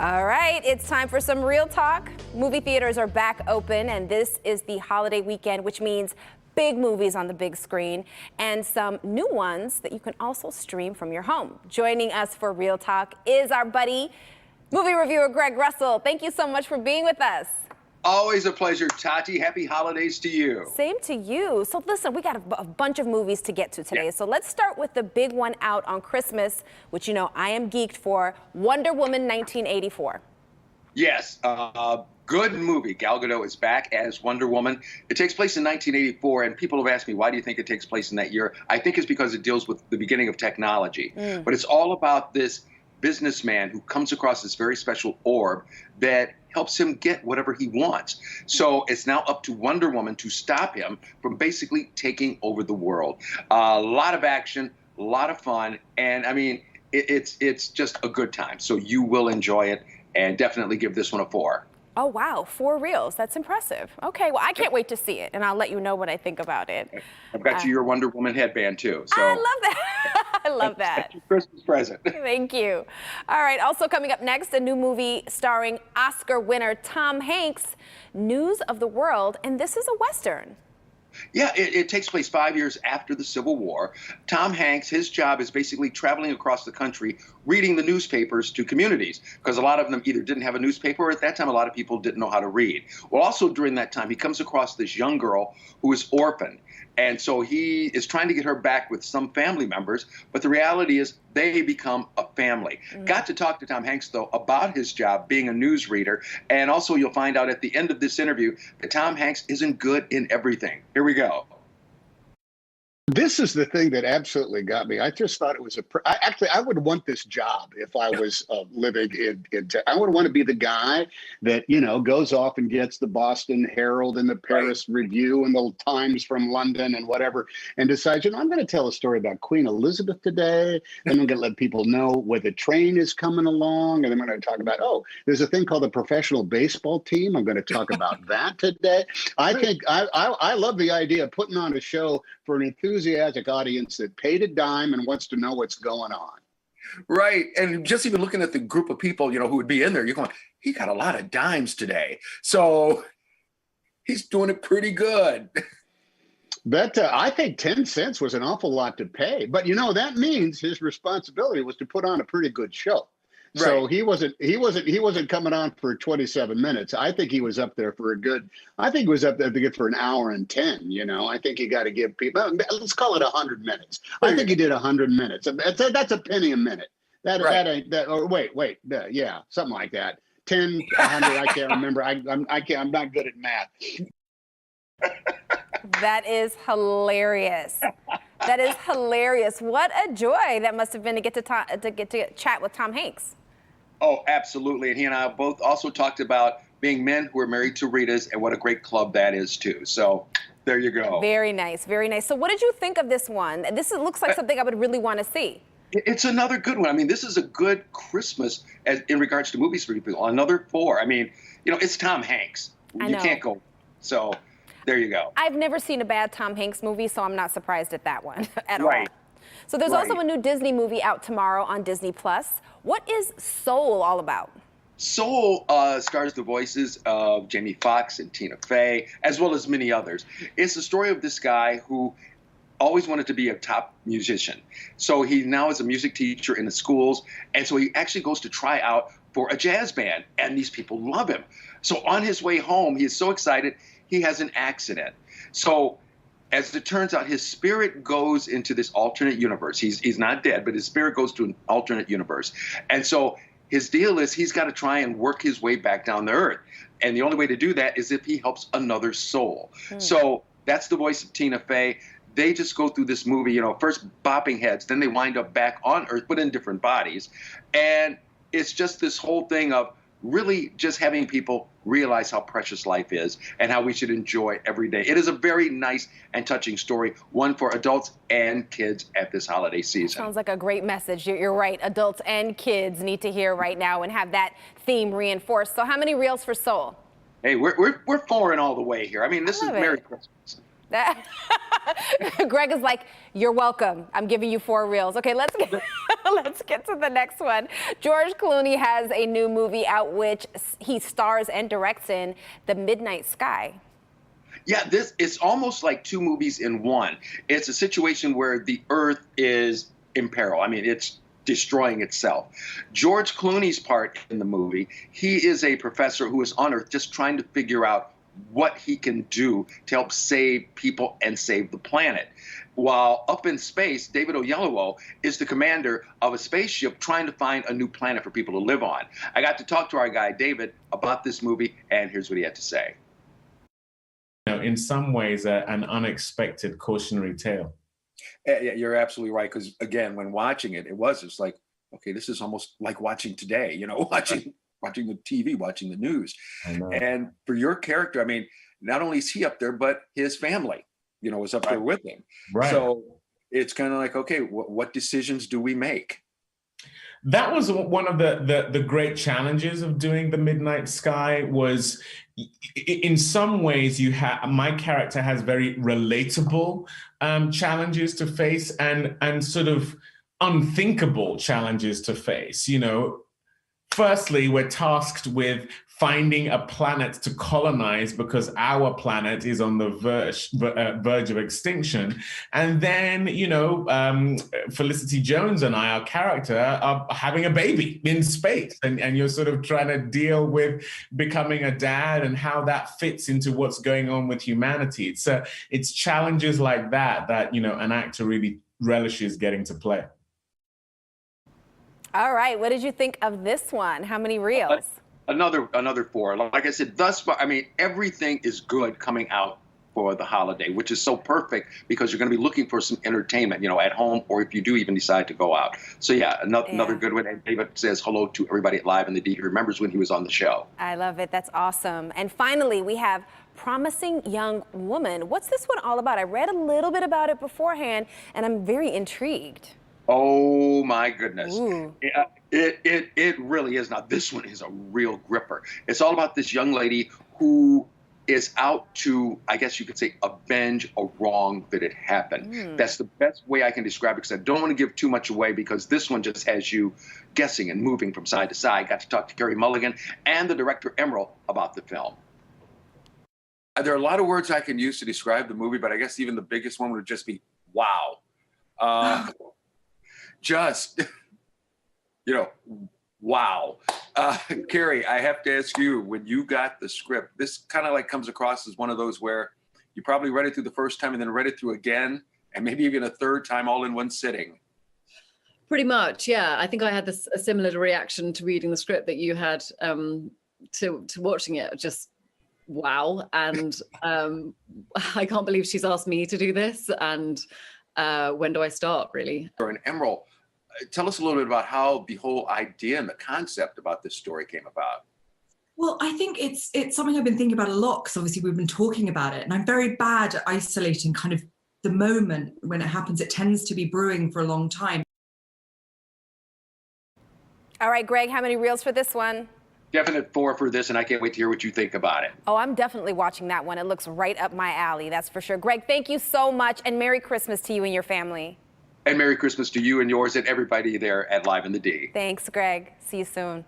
All right, it's time for some real talk. Movie theaters are back open, and this is the holiday weekend, which means big movies on the big screen and some new ones that you can also stream from your home. Joining us for Real Talk is our buddy, movie reviewer Greg Russell. Thank you so much for being with us. Always a pleasure, Tati. Happy holidays to you. Same to you. So listen, we got a bunch of movies to get to today. Yeah. So let's start with the big one out on Christmas, which you know I am geeked for, Wonder Woman 1984. Yes, good movie. Gal Gadot is back as Wonder Woman. It takes place in 1984, and people have asked me, why do you think it takes place in that year? I think it's because it deals with the beginning of technology. But it's all about this businessman who comes across this very special orb that helps him get whatever he wants. So it's now up to Wonder Woman to stop him from basically taking over the world. A lot of action, a lot of fun, and I mean, it's just a good time. So you will enjoy it, and definitely give this one a 4. Oh, wow, 4 reels. That's impressive. Okay, well, I can't wait to see it, and I'll let you know what I think about it. I've got you your Wonder Woman headband, too. So I love that. I love that. That's your Christmas present. Thank you. All right, also coming up next, a new movie starring Oscar winner Tom Hanks, News of the World, and this is a Western. Yeah, it takes place 5 years after the Civil War. Tom Hanks, his job is basically traveling across the country, reading the newspapers to communities, because a lot of them either didn't have a newspaper, or at that time, a lot of people didn't know how to read. Well, also during that time, he comes across this young girl who is orphaned. And so he is trying to get her back with some family members, but the reality is they become a family. Got to talk to Tom Hanks, though, about his job being a newsreader. And also you'll find out at the end of this interview that Tom Hanks isn't good in everything. Here we go. This is the thing that absolutely got me. I just thought it was I would want this job if I was living in I would want to be the guy that, you know, goes off and gets the Boston Herald and the Paris Review and the Times from London and whatever, and decides, you know, I'm going to tell a story about Queen Elizabeth today, and I'm going to let people know where the train is coming along, and I'm going to talk about, oh, there's a thing called the professional baseball team. I'm going to talk about that today. I think I love the idea of putting on a show for an enthusiastic audience that paid a dime and wants to know what's going on. Right. And just even looking at the group of people, you know, who would be in there, you're going, he got a lot of dimes today. So he's doing it pretty good. But I think 10 cents was an awful lot to pay. But, you know, that means his responsibility was to put on a pretty good show. Right. So he wasn't coming on for 27 minutes. I think he was up there for for an hour and 10, you know. I think you got to give people, let's call it 100 minutes. I think he did 100 minutes. That's a penny a minute. That ain't that, or wait, yeah, something like that. 10, 100, I can't remember. I'm not good at math. That is hilarious. That is hilarious. What a joy that must have been to get to chat with Tom Hanks. Oh, absolutely. And he and I both also talked about being men who are married to Ritas and what a great club that is, too. So there you go. Very nice. Very nice. So what did you think of this one? This looks like something I would really want to see. It's another good one. I mean, this is a good Christmas in regards to movies for people. Another 4. I mean, you know, it's Tom Hanks. You can't go. So there you go. I've never seen a bad Tom Hanks movie, so I'm not surprised at that one at all. So there's also a new Disney movie out tomorrow on Disney+. What is Soul all about? Soul stars the voices of Jamie Foxx and Tina Fey, as well as many others. It's the story of this guy who always wanted to be a top musician. So he now is a music teacher in the schools, and so he actually goes to try out for a jazz band, and these people love him. So on his way home, he is so excited, he has an accident. So as it turns out, his spirit goes into this alternate universe. He's not dead, but his spirit goes to an alternate universe. And so his deal is he's got to try and work his way back down to earth. And the only way to do that is if he helps another soul. So that's the voice of Tina Fey. They just go through this movie, you know, first bopping heads, then they wind up back on earth, but in different bodies. And it's just this whole thing of really just having people realize how precious life is and how we should enjoy every day. It is a very nice and touching story, one for adults and kids at this holiday season. Sounds like a great message. You're right. Adults and kids need to hear right now and have that theme reinforced. So how many reels for Soul? Hey, we're 4 all the way here. I mean, this is Merry Christmas. Greg is like, you're welcome. I'm giving you 4 reels. Okay, let's get to the next one. George Clooney has a new movie out which he stars and directs in, The Midnight Sky. Yeah, this it's almost like 2 movies in one. It's a situation where the Earth is in peril. I mean, it's destroying itself. George Clooney's part in the movie, he is a professor who is on Earth just trying to figure out what he can do to help save people and save the planet. While up in space, David Oyelowo is the commander of a spaceship trying to find a new planet for people to live on. I got to talk to our guy, David, about this movie, and here's what he had to say. In some ways, an unexpected cautionary tale. Yeah, you're absolutely right. Because again, when watching it, it's like, okay, this is almost like watching today, watching the TV, watching the news. And for your character, I mean, not only is he up there, but his family, was up there with him. Right. So it's kind of like, okay, what decisions do we make? That was one of the great challenges of doing The Midnight Sky was, in some ways, my character has very relatable challenges to face and sort of unthinkable challenges to face. Firstly, we're tasked with finding a planet to colonize because our planet is on the verge of extinction. And then, Felicity Jones and I, our character, are having a baby in space. And you're sort of trying to deal with becoming a dad and how that fits into what's going on with humanity. It's challenges like that an actor really relishes getting to play. All right, what did you think of this one? How many reels? Another 4. Like I said, thus far, I mean, everything is good coming out for the holiday, which is so perfect because you're going to be looking for some entertainment, at home, or if you do even decide to go out. So yeah, another good one. And David says hello to everybody at Live in the D. He remembers when he was on the show. I love it. That's awesome. And finally, we have Promising Young Woman. What's this one all about? I read a little bit about it beforehand, and I'm very intrigued. Oh my goodness. It really is. Now, this one is a real gripper. It's all about this young lady who is out to, I guess you could say, avenge a wrong that had happened. That's the best way I can describe it, because I don't want to give too much away, because this one just has you guessing and moving from side to side. Got to talk to Carey Mulligan and the director Emerald about the film. There are a lot of words I can use to describe the movie, but I guess even the biggest one would just be wow. Just, wow. Carey, I have to ask you, when you got the script, this kind of like comes across as one of those where you probably read it through the first time and then read it through again, and maybe even a third time all in one sitting. Pretty much, yeah. I think I had a similar reaction to reading the script that you had to watching it. Just wow. And I can't believe she's asked me to do this. And when do I start, really? And Emerald, tell us a little bit about how the whole idea and the concept about this story came about. Well, I think it's something I've been thinking about a lot, because obviously we've been talking about it, and I'm very bad at isolating kind of the moment when it happens. It tends to be brewing for a long time. All right, Greg, how many reels for this one? Definite 4 for this, and I can't wait to hear what you think about it. Oh, I'm definitely watching that one. It looks right up my alley, that's for sure. Greg, thank you so much, and Merry Christmas to you and your family. And Merry Christmas to you and yours and everybody there at Live in the D. Thanks, Greg. See you soon.